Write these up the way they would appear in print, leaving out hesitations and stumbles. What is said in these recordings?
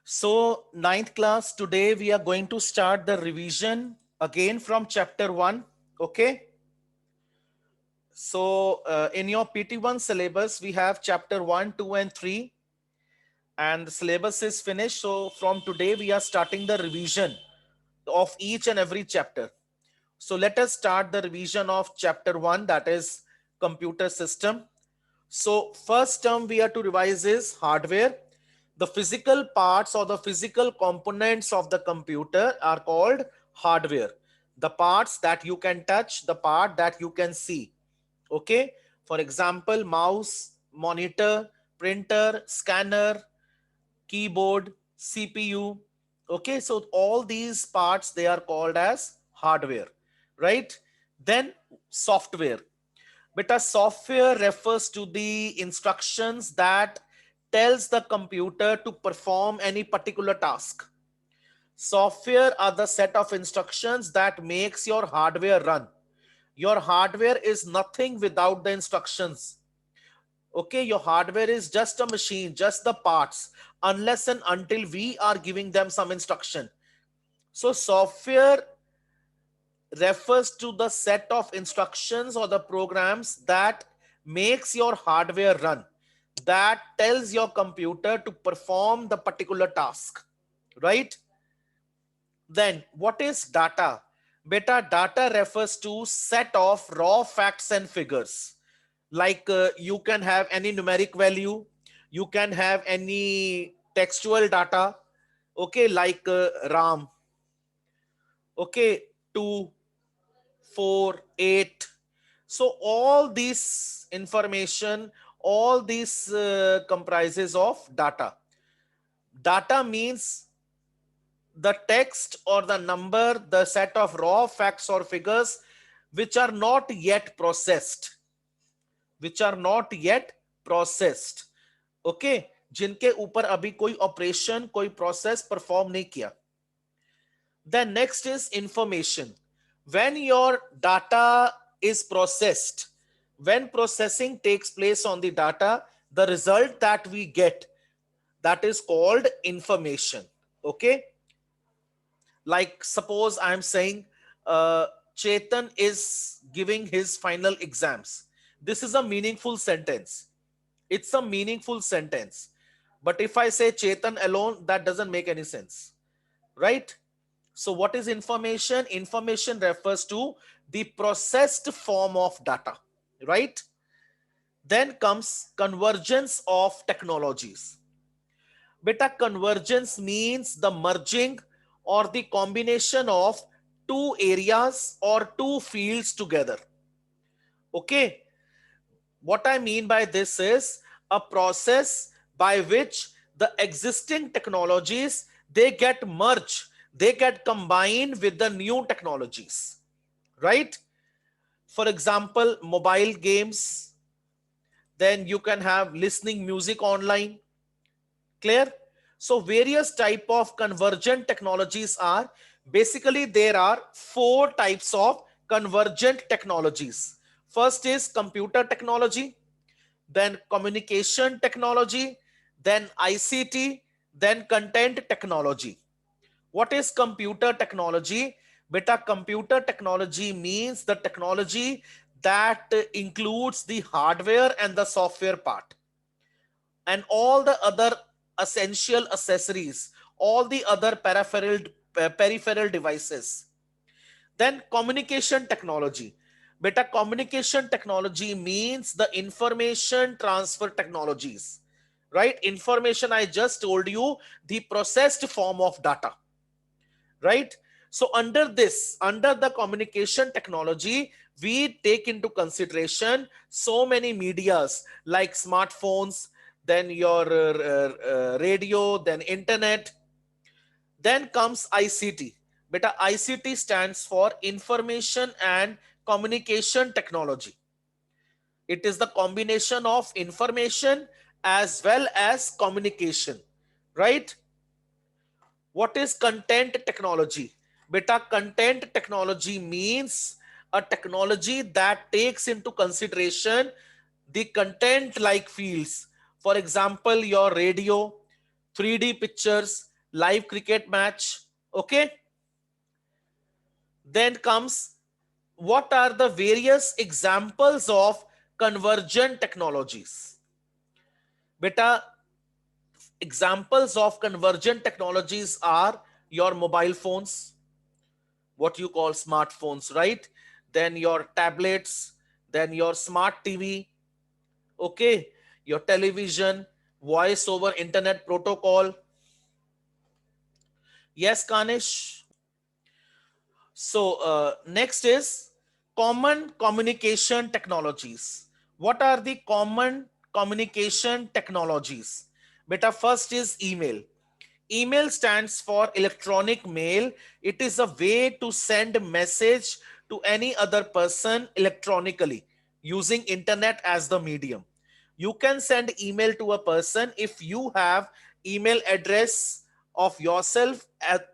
So ninth class, today we are going to start the revision again from chapter 1. Okay. So in your PT1 syllabus, we have chapter 1, 2 and 3 and the syllabus is finished. So from today, we are starting the revision of each and every chapter. So let us start the revision of chapter 1, that is computer system. So first term we are to revise is hardware. The physical parts or the physical components of the computer are called hardware. The parts that you can touch, the part that you can see. Okay. For example, mouse, monitor, printer, scanner, keyboard, CPU. Okay. So all these parts, they are called as hardware, right? Then software. But a software refers to the instructions that tells the computer to perform any particular task. Software are the set of instructions that makes your hardware run. Your hardware is nothing without the instructions. Okay, your hardware is just a machine, just the parts, unless and until we are giving them some instruction. So software refers to the set of instructions or the programs that makes your hardware run, that tells your computer to perform the particular task, right? Then what is data? Beta, data refers to set of raw facts and figures. Like you can have any numeric value, you can have any textual data, okay, like RAM, okay, 2, 4, 8. So all this information, all this comprises of data. Data means the text or the number, the set of raw facts or figures which are not yet processed, which are not yet processed. Okay, जिनके ऊपर अभी कोई operation, कोई process perform नहीं किया. Then next is information. When your data is processed, when processing takes place on the data, the result that we get, that is called information. Okay. Like suppose I'm saying Chetan is giving his final exams. This is a meaningful sentence. It's a meaningful sentence. But if I say Chetan alone, that doesn't make any sense, right? So what is information? Information refers to the processed form of data, right? Then comes convergence of technologies. Beta, convergence means the merging or the combination of two areas or two fields together. Okay. What I mean by this is a process by which the existing technologies, they get merged, they get combined with the new technologies, right? For example, mobile games, then you can have listening music online. Clear? So various type of convergent technologies are, basically there are four types of convergent technologies. First is computer technology, then communication technology, then ICT, then content technology. What is computer technology? Beta, computer technology means the technology that includes the hardware and the software part and all the other essential accessories, all the other peripheral devices. Then communication technology. Beta, communication technology means the information transfer technologies, right? Information, I just told you, the processed form of data, right? So under this, under the communication technology, we take into consideration so many medias like smartphones, then your radio, then internet. Then comes ICT. Beta, ICT stands for information and communication technology. It is the combination of information as well as communication, right? What is content technology? Beta, content technology means a technology that takes into consideration the content like fields. For example, your radio, 3D pictures, live cricket match. Okay. Then comes, what are the various examples of convergent technologies? Beta, examples of convergent technologies are your mobile phones, what you call smartphones, right? Then your tablets, then your smart TV, okay, your television, voice over internet protocol. Yes, Kanish. So next is common communication technologies. What are the common communication technologies? Beta, first is email. Email stands for electronic mail. It is a way to send a message to any other person electronically using internet as the medium. You can send email to a person if you have email address of yourself at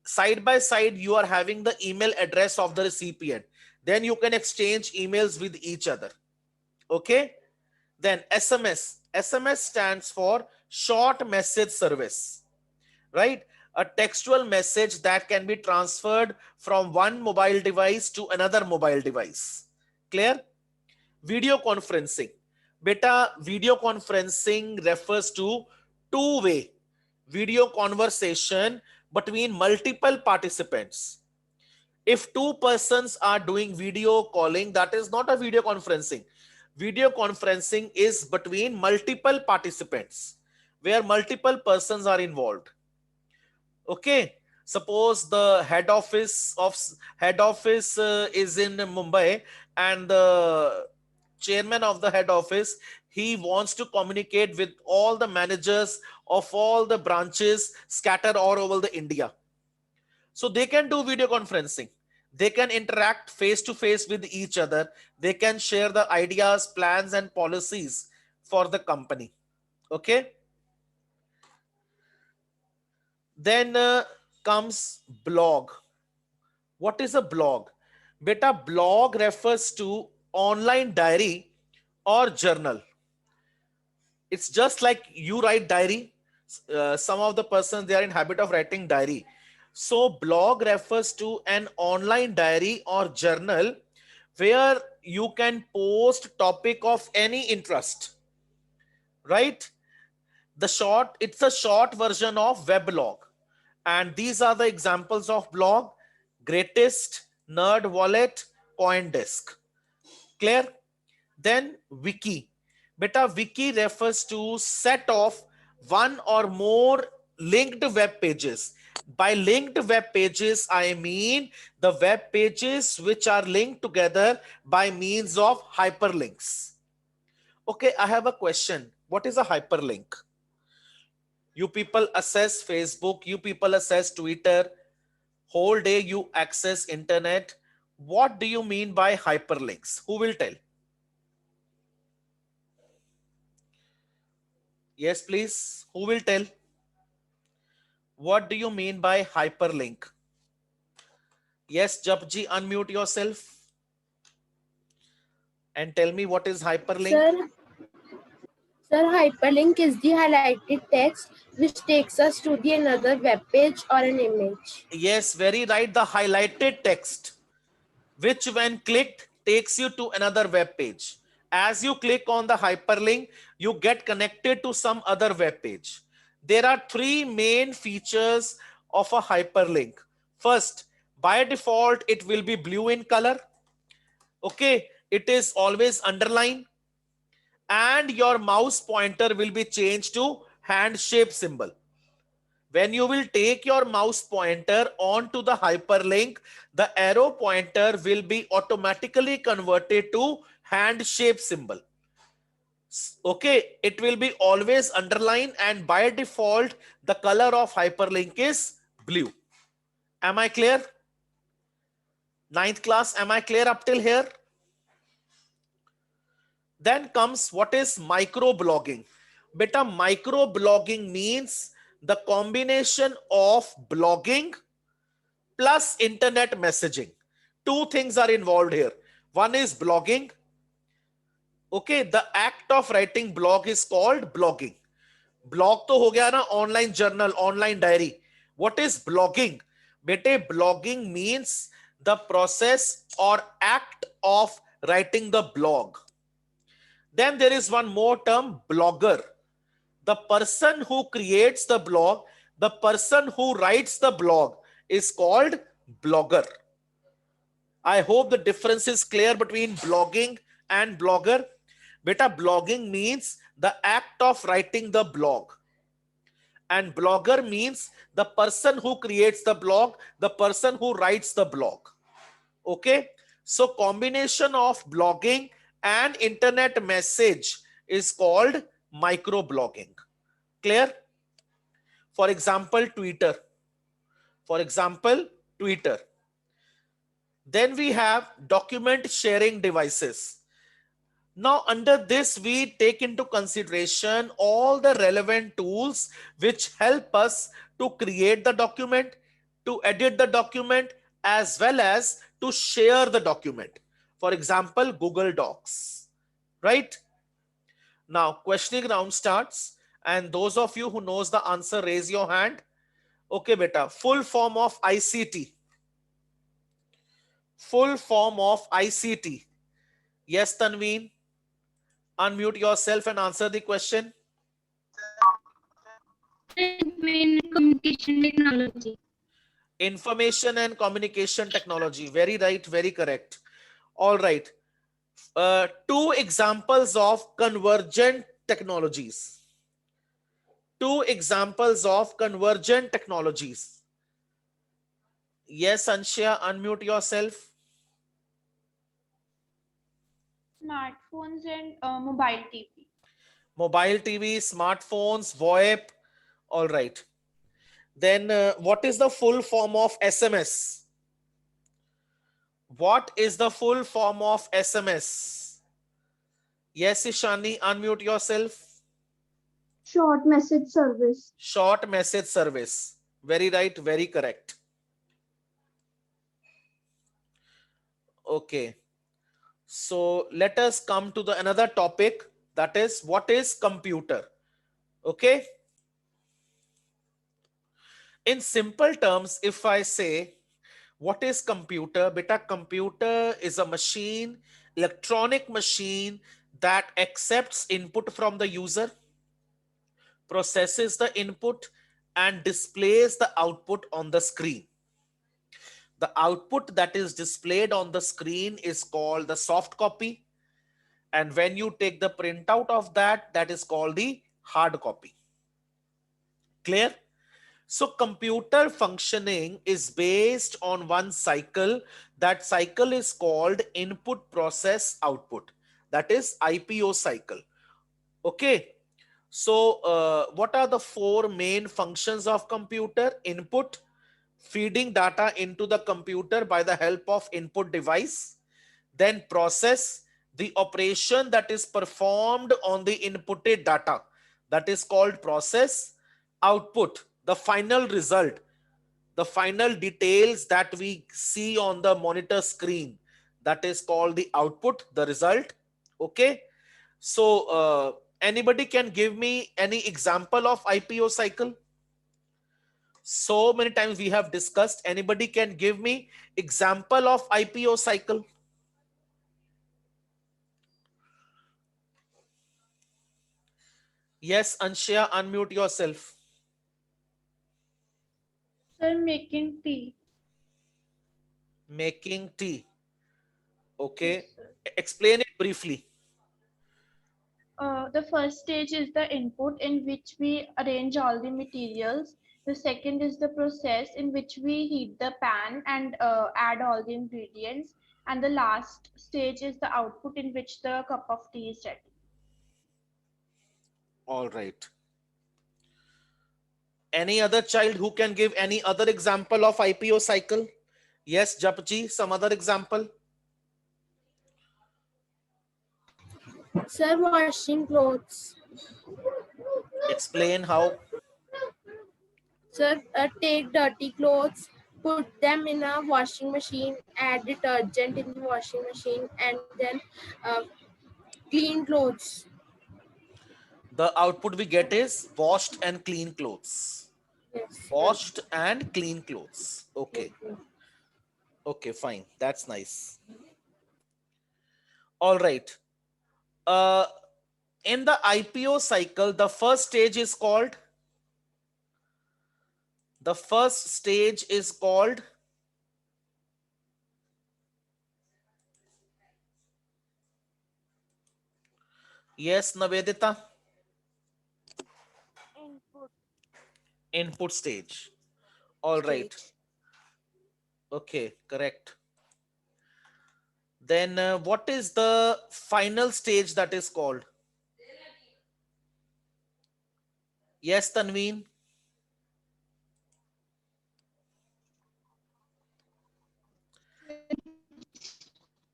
side by side. You are having the email address of the recipient, then you can exchange emails with each other. Okay. Then SMS stands for short message service, right? A textual message that can be transferred from one mobile device to another mobile device. Clear? Video conferencing. Beta, video conferencing refers to two-way video conversation between multiple participants. If two persons are doing video calling, that is not a video conferencing. Video conferencing is between multiple participants where multiple persons are involved. Okay, suppose the head office is in Mumbai, and the chairman of the head office, he wants to communicate with all the managers of all the branches scattered all over the India. So they can do video conferencing. They can interact face to face with each other. They can share the ideas, plans, and policies for the company. Okay. Then comes blog. What is a blog? Beta, blog refers to online diary or journal. It's just like you write diary. Some of the persons, they are in habit of writing diary. So blog refers to an online diary or journal where you can post topic of any interest, right? It's a short version of weblog. And these are the examples of blog: Greatest, Nerd Wallet, Coindesk. Clear? Then wiki. Beta, wiki refers to set of one or more linked web pages. By linked web pages, I mean the web pages which are linked together by means of hyperlinks. Okay, I have a question. What is a hyperlink? You people access Facebook, you people access Twitter, whole day you access internet. What do you mean by hyperlinks? Who will tell? Yes, please. Who will tell? What do you mean by hyperlink? Yes, Japji, unmute yourself and tell me what is hyperlink. Sir, hyperlink is the highlighted text which takes us to the another web page or an image. Yes, very right. The highlighted text, which when clicked takes you to another web page. As you click on the hyperlink, you get connected to some other web page. There are three main features of a hyperlink. First, by default, it will be blue in color. Okay, it is always underlined, and your mouse pointer will be changed to hand shape symbol. When you will take your mouse pointer onto the hyperlink, the arrow pointer will be automatically converted to hand shape symbol. Okay, it will be always underlined, and by default, the color of hyperlink is blue. Am I clear? Ninth class, am I clear up till here? Then comes what is microblogging. Beta, microblogging means the combination of blogging plus internet messaging. Two things are involved here. One is blogging. Okay, the act of writing blog is called blogging. Blog तो हो गया ना, online journal, online diary. What is blogging? बेटे blogging means the process और act of writing the blog. Then there is one more term, blogger. The person who creates the blog, the person who writes the blog is called blogger. I hope the difference is clear between blogging and blogger. Beta, blogging means the act of writing the blog, and blogger means the person who creates the blog, the person who writes the blog. Okay, so combination of blogging and internet message is called microblogging. Clear? For example, Twitter. For example, Twitter. Then we have document sharing devices. Now, under this, we take into consideration all the relevant tools which help us to create the document, to edit the document, as well as to share the document. For example, Google Docs, right? Now, questioning round starts, and those of you who knows the answer, raise your hand. Okay, beta. Full form of ICT. Full form of ICT. Yes, Tanveen. Unmute yourself and answer the question. Communication technology. Information and communication technology. Very right, very correct. All right. Two examples of convergent technologies. Two examples of convergent technologies. Yes, Anshya, unmute yourself. Smartphones and mobile TV. Mobile TV, smartphones, VoIP. All right. Then what is the full form of SMS? What is the full form of SMS? Yes, Ishani, unmute yourself. Short message service. Short message service. Very right, very correct. Okay. So let us come to the another topic, that is what is computer. Okay. In simple terms, if I say what is computer, beta, computer is a machine, electronic machine that accepts input from the user, processes the input, and displays the output on the screen. The output that is displayed on the screen is called the soft copy, and when you take the printout of that, that is called the hard copy. Clear? So computer functioning is based on one cycle. That cycle is called input process output. That is IPO cycle. Okay. So what are the four main functions of computer? Input, feeding data into the computer by the help of input device. Then process, the operation that is performed on the inputted data, that is called process. Output, the final result, the final details that we see on the monitor screen, that is called the output, the result. Okay. So anybody can give me any example of IPO cycle? So many times we have discussed. Anybody can give me example of IPO cycle? Yes, Anshya, unmute yourself. Sir, making tea. Making tea. Okay. Yes, sir. Explain it briefly. The first stage is the input in which we arrange all the materials. The second is the process in which we heat the pan and add all the ingredients. And the last stage is the output in which the cup of tea is ready. All right. Any other child who can give any other example of IPO cycle? Yes, Japji, some other example? Sir, washing clothes. Explain how. Sir, take dirty clothes, put them in a washing machine, add detergent in the washing machine, and then clean clothes. The output we get is washed and clean clothes. Yes. Washed and clean clothes. Okay. Okay. Okay, fine. That's nice. All right. Uh, in the IPO cycle, the first stage is called yes, Navedita, input stage. All right. Okay, correct. Then what is the final stage that is called? Yes, Tanveen.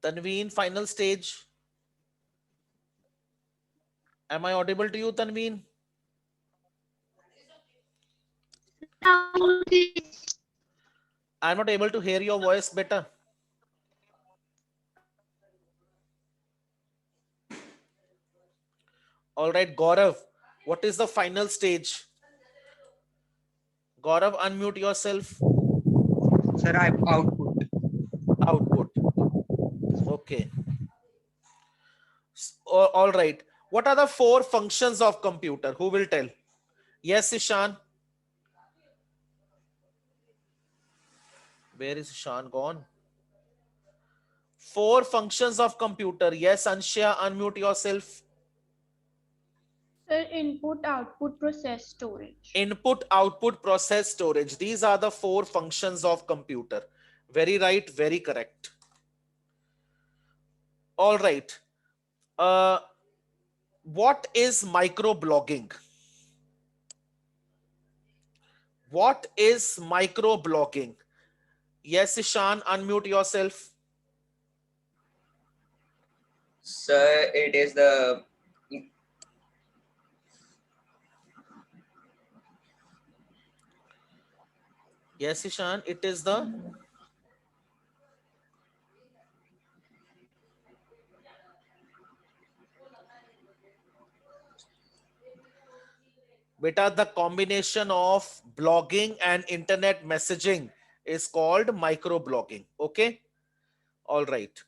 Tanveen, final stage. Am I audible to you, Tanveen? I'm not able to hear your voice better. All right, Gaurav, what is the final stage? Gaurav, unmute yourself. Sir, I output. Output. Okay. All right. What are the 4 functions of computer? Who will tell? Yes, Ishan. Where is Ishan gone? 4 functions of computer. Yes, Anshya, unmute yourself. Sir, input, output, process, storage. Input, output, process, storage. These are the 4 functions of computer. Very right, very correct. All right. What is microblogging? What is microblogging? Yes, Ishan, unmute yourself. Sir, it is the Yes, Ishan, it is the beta, the combination of blogging and internet messaging is called microblogging. Okay. All right.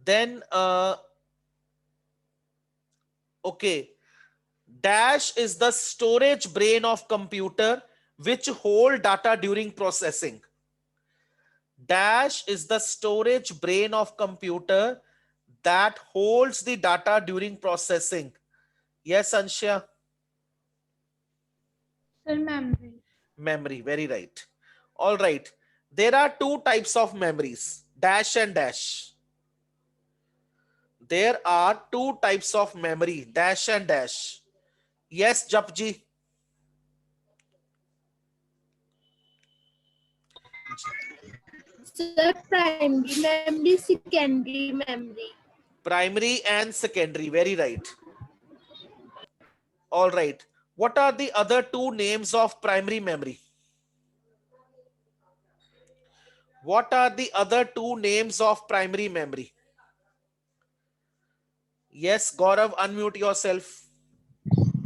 Then okay, dash is the storage brain of computer which hold data during processing. Dash is the storage brain of computer that holds the data during processing. Yes, Anshya. Sir, memory. Memory, very right. All right. There are 2 types of memories, dash and dash. There are 2 types of memory, dash and dash. Yes, Japji. Sir, primary memory, secondary memory. Primary and secondary, very right. All right. What are the other 2 names of primary memory? What are the other 2 names of primary memory? Yes, Gaurav, unmute yourself.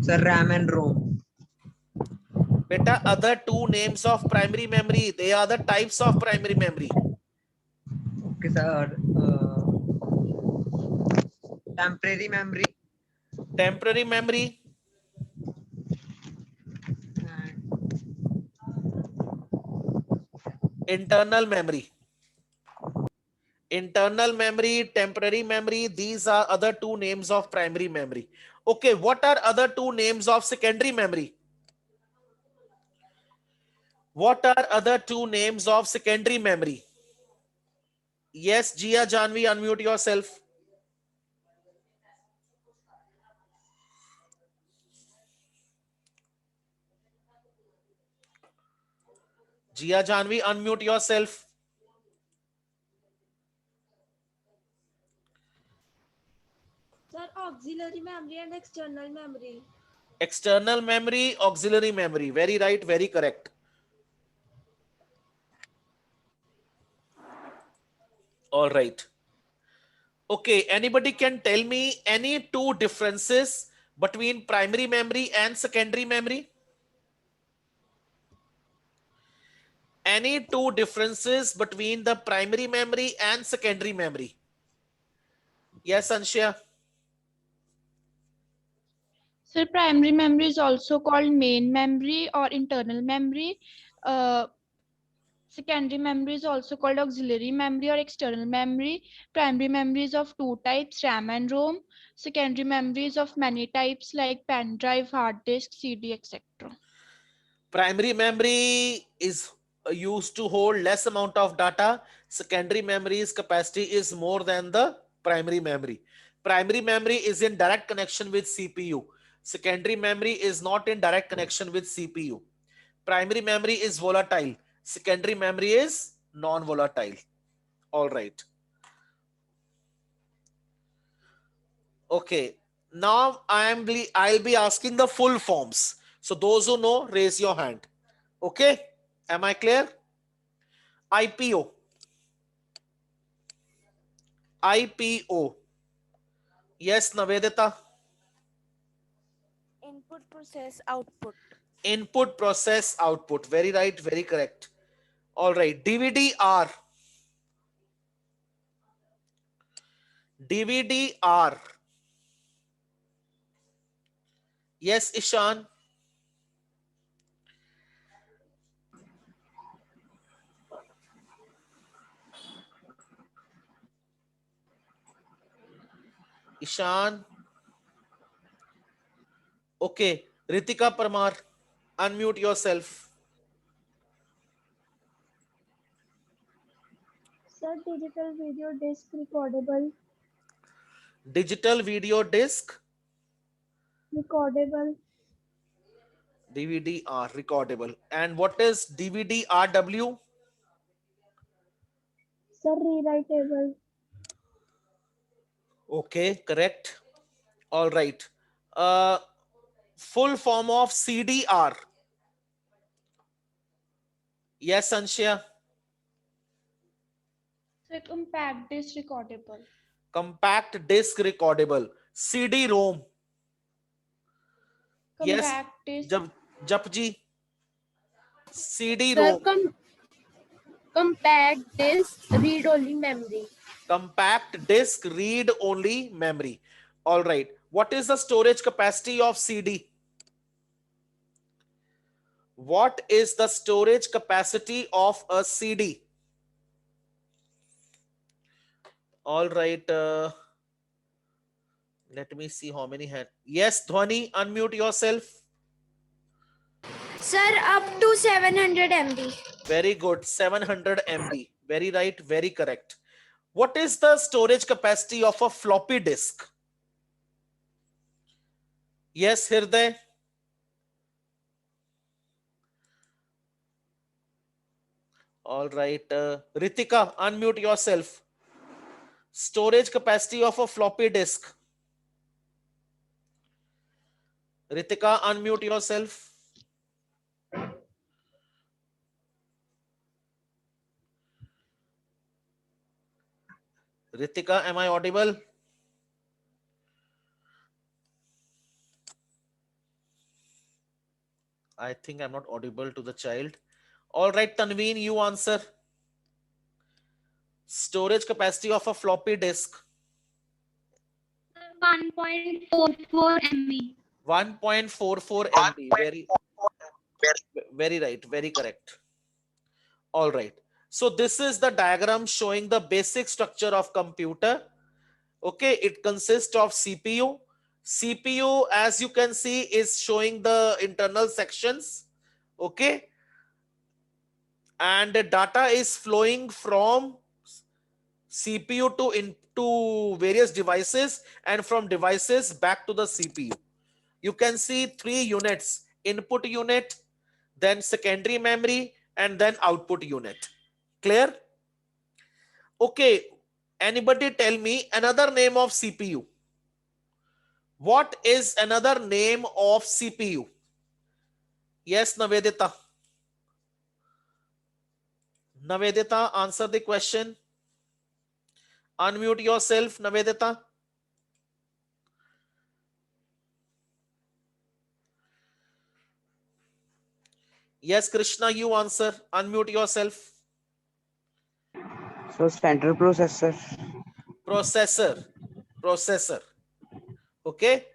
Sir, RAM and ROM. Beta, other 2 names of primary memory. They are the types of primary memory. Okay, sir. Temporary memory Temporary memory, and internal memory. Internal memory, temporary memory, these are other 2 names of primary memory. Okay, what are other 2 names of secondary memory? What are other 2 names of secondary memory? Yes, Jia Janvi, unmute yourself. Jia Janvi, unmute yourself. Sir, auxiliary memory and external memory. External memory, auxiliary memory. Very right, very correct. All right. Okay, anybody can tell me any two differences between primary memory and secondary memory? Any two differences between the primary memory and secondary memory? Yes, Anshya. So primary memory is also called main memory or internal memory. Secondary memory is also called auxiliary memory or external memory. Primary memory is of two types, RAM and ROM. Secondary memory is of many types like pen drive, hard disk, CD, etc. Primary memory is used to hold less amount of data. Secondary memory's capacity is more than the primary memory. Primary memory is in direct connection with CPU. Secondary memory is not in direct connection with CPU. Primary memory is volatile. Secondary memory is non-volatile. All right. Okay. Now I'll be asking the full forms. So those who know, raise your hand. Okay. Am I clear? IPO. IPO. Yes, Navedita. Input process output. Input process output. Very right. Very correct. All right. DVD-R. DVD-R. Yes, Ishan. Ishan. Okay. Ritika Parmar. Unmute yourself. Sir, digital video disc recordable. Digital video disc. Recordable. DVD-R. Recordable. And what is DVD-RW? Sir, rewritable. Okay. Correct. All right. Full form of CDR. Yes, Anshya. So compact disk recordable. Compact disc recordable. CD-ROM. Yes, Compact disk. Japji. Sir, CD-ROM. compact disk read-only memory. Compact disc read-only memory. All right. What is the storage capacity of CD? What is the storage capacity of a CD? All right. Let me see how many hands. Yes, Dhwani, unmute yourself. Sir, up to 700 MB. Very good. 700 MB. Very right. Very correct. What is the storage capacity of a floppy disk? Yes, Hirday. All right. Ritika, unmute yourself. Storage capacity of a floppy disk. Ritika, unmute yourself. Ritika, am I audible? I think I'm not audible to the child. All right, Tanveen, you answer. Storage capacity of a floppy disk. 1.44 MB. 1.44 MB. Very right. Very correct. All right. So this is the diagram showing the basic structure of computer. Okay, it consists of CPU. CPU, as you can see, is showing the internal sections. Okay, and the data is flowing from CPU to into various devices and from devices back to the CPU. You can see three units: input unit, then secondary memory, and then output unit. Clear? Okay, anybody tell me another name of CPU? What is another name of CPU? Yes, Navedita. Navedita, answer the question. Unmute yourself, Navedita. Yes, Krishna, you answer. Unmute yourself. So central processor. Processor. Okay.